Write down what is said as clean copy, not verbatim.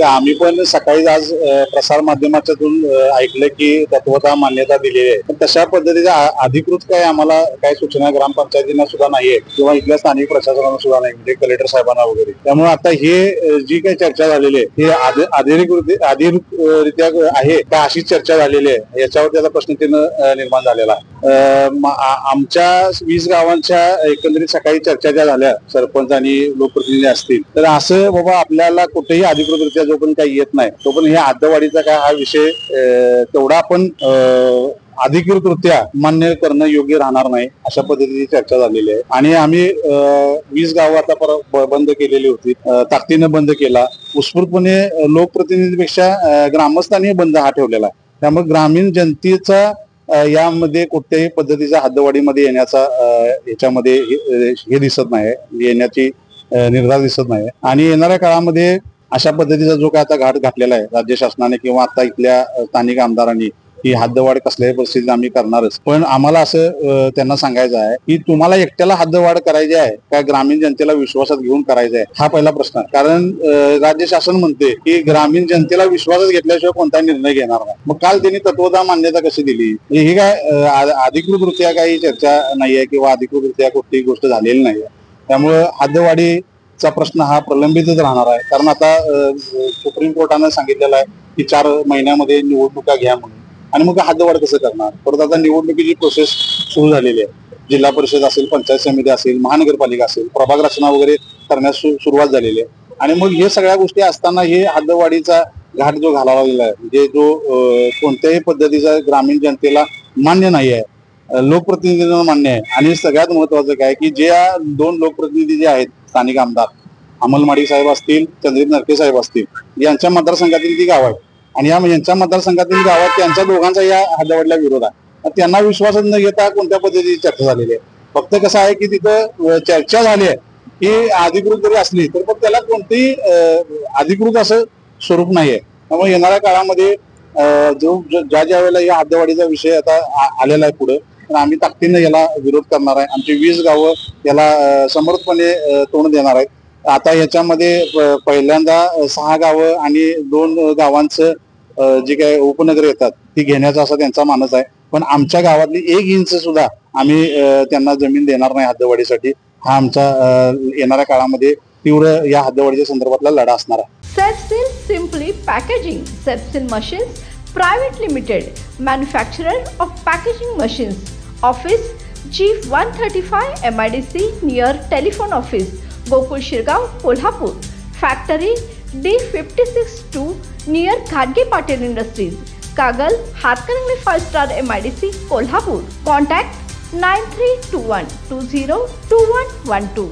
आम्ही पण सकाळी आज प्रसार माध्यमाच्यातून ऐकलं की तत्वतः मान्यता दिलेली आहे, पण तशा पद्धतीचा अधिकृत काय आम्हाला काय सूचना ग्रामपंचायतींना सुद्धा नाहीये किंवा इथल्या स्थानिक प्रशासनाला सुद्धा नाही, म्हणजे कलेक्टर साहेबांना वगैरे. त्यामुळे आता हे जी काही चर्चा झालेली आहे ही अधिकृतरित्या आहे का अशी चर्चा झालेली आहे, याच्यावर त्याचा प्रश्नचिन्ह निर्माण झालेला आहे. आमच्या 20 गावांच्या एकंदरीत सकाळी चर्चा ज्या झाल्या सरपंच आणि लोकप्रतिनिधी असतील, तर असं बाबा आपल्याला कुठेही अधिकृतरित्या जो पण काही येत नाही तो पण हे हद्दवाढीचा काय हा विषय तेवढा आपण अधिकृतरित्या मान्य करणं योग्य राहणार नाही, अशा पद्धतीची चर्चा झालेली आहे. आणि आम्ही 20 गावं आता बंद केलेली होती, ताकदीनं बंद केला. उत्स्फूर्तपणे लोकप्रतिनिधीपेक्षा ग्रामस्थांनी बंद हा ठेवलेला आहे. त्यामुळे ग्रामीण जनतेचा यामध्ये कुठल्याही पद्धतीच्या हद्दवाढीमध्ये येण्याचा याच्यामध्ये हे दिसत नाही, येण्याची निर्धार दिसत नाही. आणि येणाऱ्या काळामध्ये अशा पद्धतीचा जो काय आता घाट घातलेला आहे राज्य शासनाने किंवा आता इथल्या स्थानिक आमदारांनी की हद्दवाढ कसल्याही परिस्थितीत आम्ही करणारच, पण आम्हाला असं त्यांना सांगायचं आहे की तुम्हाला एकट्याला हद्दवाढ करायची आहे का ग्रामीण जनतेला विश्वासात घेऊन करायचं आहे, हा पहिला प्रश्न. कारण राज्य शासन म्हणते की ग्रामीण जनतेला विश्वासात घेतल्याशिवाय कोणताही निर्णय घेणार नाही. मग काल त्यांनी तत्वतः मान्यता कशी दिली? ही काय अधिकृतरित्या काही चर्चा नाहीये किंवा अधिकृतरित्या कुठलीही गोष्ट झालेली नाहीये. त्यामुळे हद्दवाढीचा प्रश्न हा प्रलंबितच राहणार आहे. कारण आता सुप्रीम कोर्टानं सांगितलेलं आहे की 4 महिन्यामध्ये निवडणुका घ्या म्हणून, आणि मग हद्दवाढ कसं करणार? परत आता निवडणुकीची प्रोसेस सुरू झालेली आहे. जिल्हा परिषद असेल, पंचायत समिती असेल, महानगरपालिका असेल, प्रभाग रचना वगैरे करण्यास सुरुवात झालेली आहे. आणि मग हे सगळ्या गोष्टी असताना हे हद्दवाढीचा घाट जो घालावा गेला आहे, म्हणजे जो कोणत्याही पद्धतीचा ग्रामीण जनतेला मान्य नाही आहे, लोकप्रतिनिधींना मान्य आहे. आणि सगळ्यात महत्वाचं काय की जे 2 लोकप्रतिनिधी जे आहेत स्थानिक आमदार, अमल माडिक साहेब असतील, चंद्रजीत नरके साहेब असतील, यांच्या मतदारसंघातील ती गाव आहेत. आणि यांच्या मतदारसंघातील गावात त्यांच्या दोघांचा या हद्दवाढीला विरोध आहे. त्यांना विश्वासात न घेता कोणत्या पद्धतीची चर्चा झालेली आहे. फक्त कसं आहे की तिथं चर्चा झाली आहे की अधिकृत जरी असली तर पण त्याला कोणतेही अधिकृत असं स्वरूप नाहीये. त्यामुळे येणाऱ्या काळामध्ये ज्या वेळेला या हद्दवाढीचा विषय आता आलेला आहे पुढे, तर आम्ही ताकदीनं याला विरोध करणार आहे. आमची 20 गावं याला समर्थपणे तोंड देणार आहेत. आता याच्यामध्ये पहिल्यांदा 6 गावं आणि 2 गावांचं जी काही उपनगर येतात ती घेण्याचा असा त्यांचा मानस आहे. पण आमच्या गावातली 1 इंच सुद्धा आम्ही त्यांना जमीन देणार नाही हद्दवाढीसाठी. हा आमचा येणाऱ्या काळामध्ये तीव्र या हद्दवाढीच्या संदर्भातला लढा असणार आहे. Sepsil simply packaging, Sepsil machines private limited, manufacturer of packaging machines, office G135 MIDC near telephone office, Gokul Shirgaon, Kolhapur. Factory D56-2 near घाटगे Patil industries, Kagal, Hatkanangale 5 star MIDC, Kolhapur. Contact 9321202112.